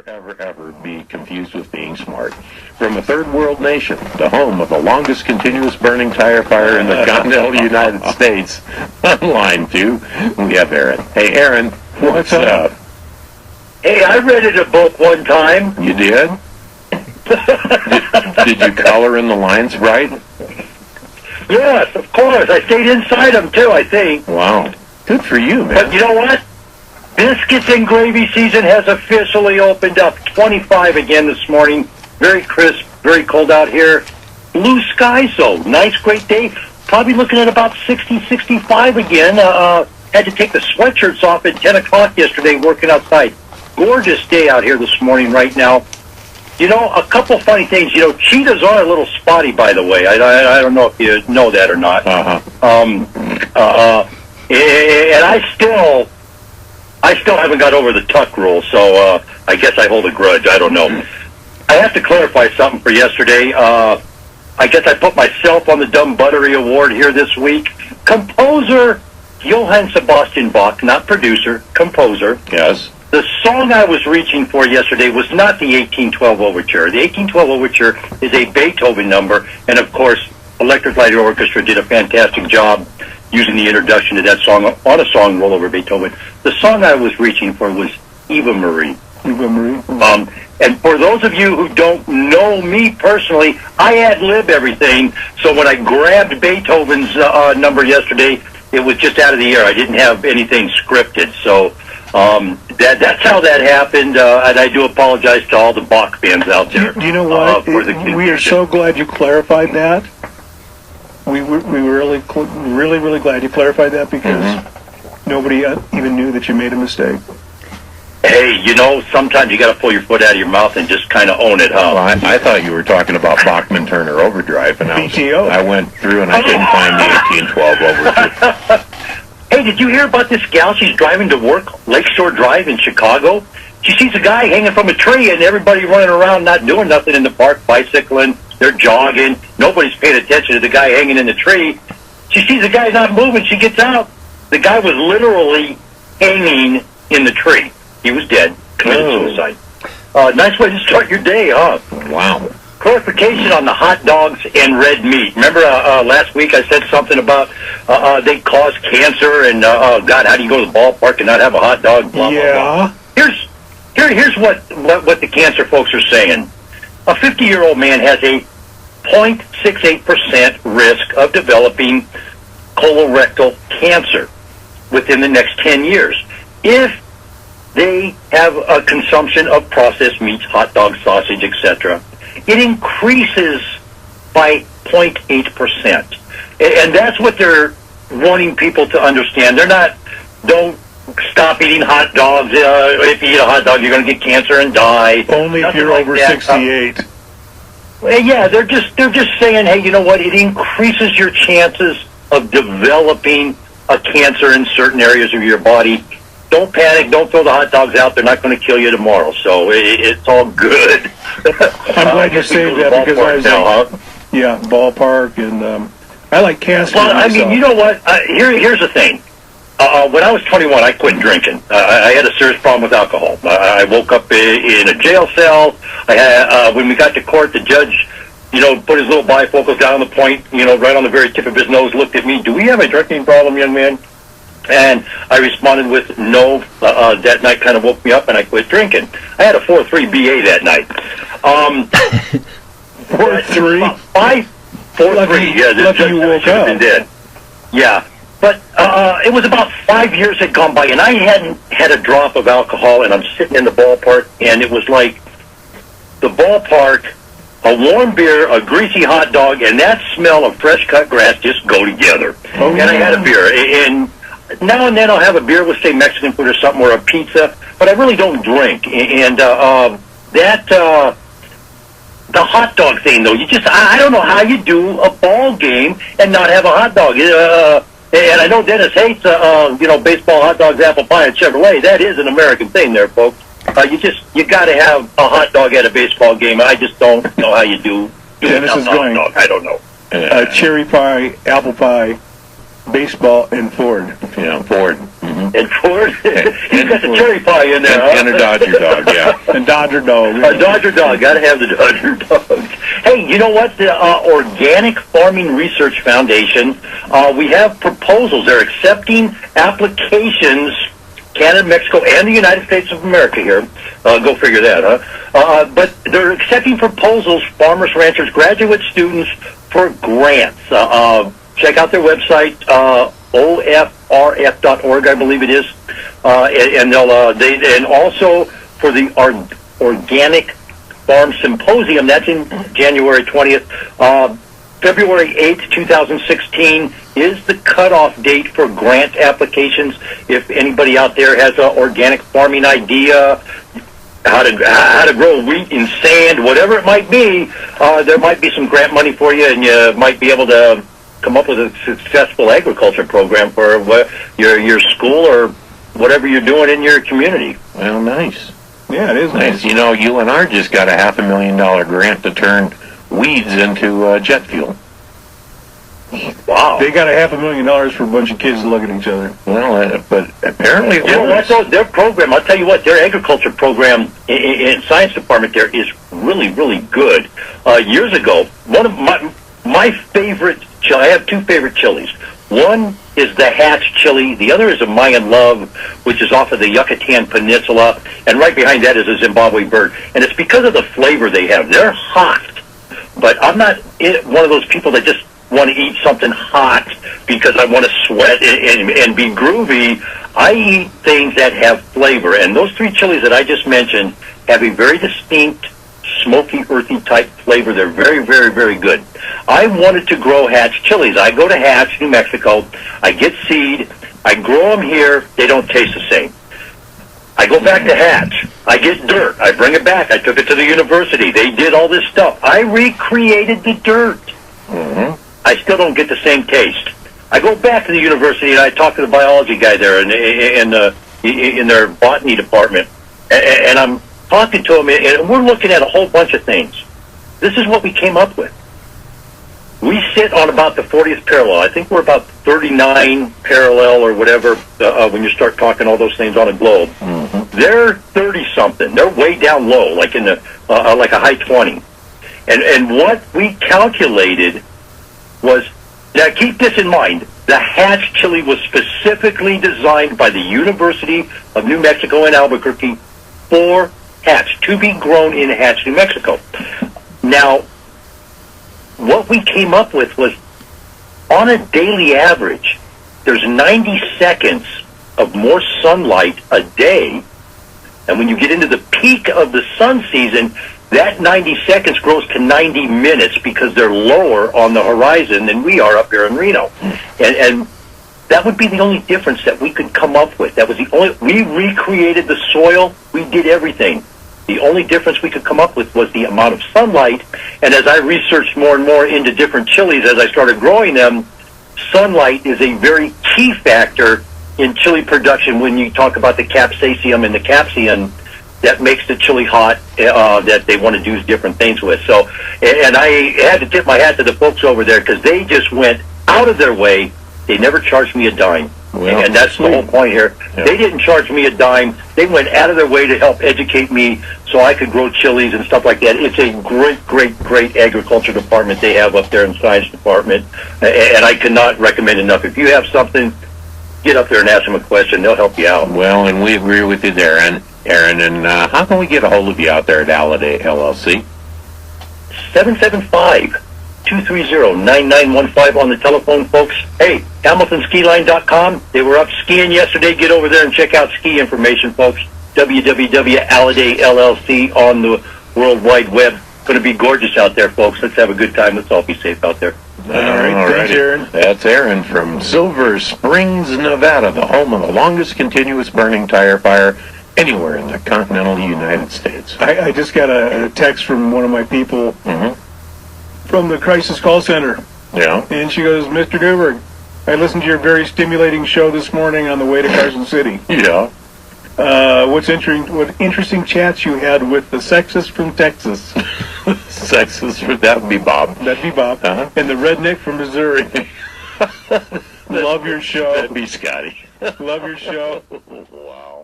ever be confused with being smart. From a third world nation, the home of the longest continuous burning tire fire in the continental United States, on line 2, we have Aaron. Hey, Aaron, what's up? Hey, I read a book one time. You did? did you color in the lines right? Yes, of course. I stayed inside them, too, I think. Wow. Good for you, man. But you know what? Biscuits and gravy season has officially opened up. 25 again this morning. Very crisp, very cold out here. Blue skies, though. Nice, great day. Probably looking at about 60, 65 again. Had to take the sweatshirts off at 10 o'clock yesterday working outside. Gorgeous day out here this morning right now. You know, a couple funny things. You know, cheetahs are a little spotty, by the way. I don't know if you know that or not. And I still haven't got over the tuck rule, so I guess I hold a grudge. I don't know. I have to clarify something for yesterday. I guess I put myself on the Dumb Buttery Award here this week. Composer Johann Sebastian Bach, not producer, composer. Yes. The song I was reaching for yesterday was not the 1812 Overture. The 1812 Overture is a Beethoven number, and of course, Electric Light Orchestra did a fantastic job using the introduction to that song on a song Roll Over Beethoven. The song I was reaching for was Eva Marie. Eva Marie. And for those of you who don't know me personally, I ad-lib everything, so when I grabbed Beethoven's number yesterday, it was just out of the air. I didn't have anything scripted, so that's how that happened, and I do apologize to all the Bach fans out there. You know what? We are so glad you clarified that. We were really glad you clarified that because nobody even knew that you made a mistake. Hey, you know, sometimes you got to pull your foot out of your mouth and just kind of own it, huh? Well, I thought you were talking about Bachman-Turner Overdrive, and BTO. I went through and I couldn't find the 1812 Overture. Hey, did you hear about this gal? She's driving to work, Lakeshore Drive in Chicago. She sees a guy hanging from a tree and everybody running around not doing nothing in the park, bicycling, they're jogging. Nobody's paying attention to the guy hanging in the tree. She sees the guy not moving. She gets out. The guy was literally hanging in the tree. He was dead, committed suicide. Nice way to start your day, huh? Wow. Clarification on the hot dogs and red meat. Remember last week I said something about they cause cancer and, God, how do you go to the ballpark and not have a hot dog? Blah, blah, blah. Here's what the cancer folks are saying. A 50-year-old man has a 0.68% risk of developing colorectal cancer within the next 10 years if they have a consumption of processed meats, hot dogs, sausage, etc. It increases by 0.8%. And that's what they're wanting people to understand. They're not, don't stop eating hot dogs. If you eat a hot dog, you're going to get cancer and die. Only if you're over 68. Yeah, they're just saying, hey, you know what? It increases your chances of developing a cancer in certain areas of your body. Don't panic. Don't throw the hot dogs out. They're not going to kill you tomorrow. So it's all good. I'm glad you saved that because I was yeah, ballpark, and I like casting. Well, I mean, you know what? Here's the thing. When I was 21, I quit drinking. I had a serious problem with alcohol. I woke up in a jail cell. I had, when we got to court, the judge, you know, put his little bifocals down on the point, you know, right on the very tip of his nose, looked at me. Do we have a drinking problem, young man? And I responded with no. That night kind of woke me up, and I quit drinking. I had a 4.3 BA that night. 4.3? 4.3, yeah. The judge should have been dead. Yeah. But it was about 5 years had gone by, and I hadn't had a drop of alcohol, and I'm sitting in the ballpark, and it was like the ballpark, a warm beer, a greasy hot dog, and that smell of fresh-cut grass just go together. Oh, and I had a beer, and now and then I'll have a beer with, say, Mexican food or something, or a pizza, but I really don't drink. And the hot dog thing, though, I don't know how you do a ball game and not have a hot dog. And I know Dennis hates, baseball, hot dogs, apple pie, and Chevrolet. That is an American thing there, folks. You got to have a hot dog at a baseball game. I just don't know how you do Dennis is going. Dog. I don't know. Cherry pie, apple pie, baseball, and Ford. Yeah, Ford. And Ford, he's got the cherry pie in there. And a Dodger dog, yeah. And Dodger dog. A Dodger dog, gotta have the Dodger dog. Hey, you know what? The Organic Farming Research Foundation, we have proposals. They're accepting applications, Canada, Mexico, and the United States of America here. Go figure that, huh? But they're accepting proposals, farmers, ranchers, graduate students, for grants. Check out their website, ofrf.org, I believe it is, and and also for the Organic Farm Symposium. That's in January 20th. February 8th, 2016 is the cutoff date for grant applications. If anybody out there has an organic farming idea, how to grow wheat in sand, whatever it might be, there might be some grant money for you, and you might be able to come up with a successful agriculture program for your school or whatever you're doing in your community. Well, nice. Yeah, it is nice. You know, UNR just got a $500,000 grant to turn weeds into jet fuel. Wow. They got $500,000 for a bunch of kids to look at each other. Well, but apparently it You know what, works. though? Their program, I'll tell you what, their agriculture program in science department there is really, really good. Years ago, one of my favorite chili, I have two favorite chilies. One is the Hatch chili. The other is a Mayan Love, which is off of the Yucatan Peninsula. And right behind that is a Zimbabwe bird. And it's because of the flavor they have. They're hot. But I'm not one of those people that just want to eat something hot because I want to sweat and be groovy. I eat things that have flavor. And those three chilies that I just mentioned have a very distinct, smoky, earthy type flavor. They're very, very, very good. I wanted to grow Hatch chilies. I go to Hatch, New Mexico. I get seed. I grow them here. They don't taste the same. I go back to Hatch. I get dirt. I bring it back. I took it to the university. They did all this stuff. I recreated the dirt. Mm-hmm. I still don't get the same taste. I go back to the university and I talk to the biology guy there in their botany department, and I'm talking to him, and we're looking at a whole bunch of things. This is what we came up with. We sit on about the 40th parallel. I think we're about 39 parallel or whatever when you start talking all those things on a globe. Mm-hmm. They're 30-something. They're way down low, like in the like a high 20. And what we calculated was, now keep this in mind, the Hatch chili was specifically designed by the University of New Mexico in Albuquerque for Hatch, to be grown in Hatch, New Mexico. Now, what we came up with was, on a daily average, there's 90 seconds of more sunlight a day, and when you get into the peak of the sun season, that 90 seconds grows to 90 minutes because they're lower on the horizon than we are up here in Reno. And that would be the only difference that we could come up with. That was the only, we recreated the soil, we did everything. The only difference we could come up with was the amount of sunlight. And as I researched more and more into different chilies, as I started growing them, sunlight is a very key factor in chili production when you talk about the capsaicin and the capsaicin that makes the chili hot, that they want to do different things with. So, and I had to tip my hat to the folks over there because they just went out of their way. They never charged me a dime. Well, and that's the whole point here. Yeah. They didn't charge me a dime. They went out of their way to help educate me so I could grow chilies and stuff like that. It's a great, great, great agriculture department they have up there in the science department. And I cannot recommend enough. If you have something, get up there and ask them a question. They'll help you out. Well, and we agree with you there, Aaron. And how can we get a hold of you out there at Alliday LLC? 775-230-9915 on the telephone, folks. Hey, HamiltonSkiLine.com. They were up skiing yesterday. Get over there and check out ski information, folks. www.Alliday LLC on the World Wide Web. Going to be gorgeous out there, folks. Let's have a good time. Let's all be safe out there. All right, thanks, Aaron. That's Aaron from Silver Springs, Nevada, the home of the longest continuous burning tire fire anywhere in the continental United States. I just got a text from one of my people from the crisis call center, Yeah. and she goes, Mr. Newberg, I listened to your very stimulating show this morning on the way to Carson City. Yeah. What interesting chats you had with the sexist from Texas. Sexist, that would be Bob. That'd be Bob. Uh-huh. And the redneck from Missouri. Love your show. That'd be Scotty. Love your show. Wow.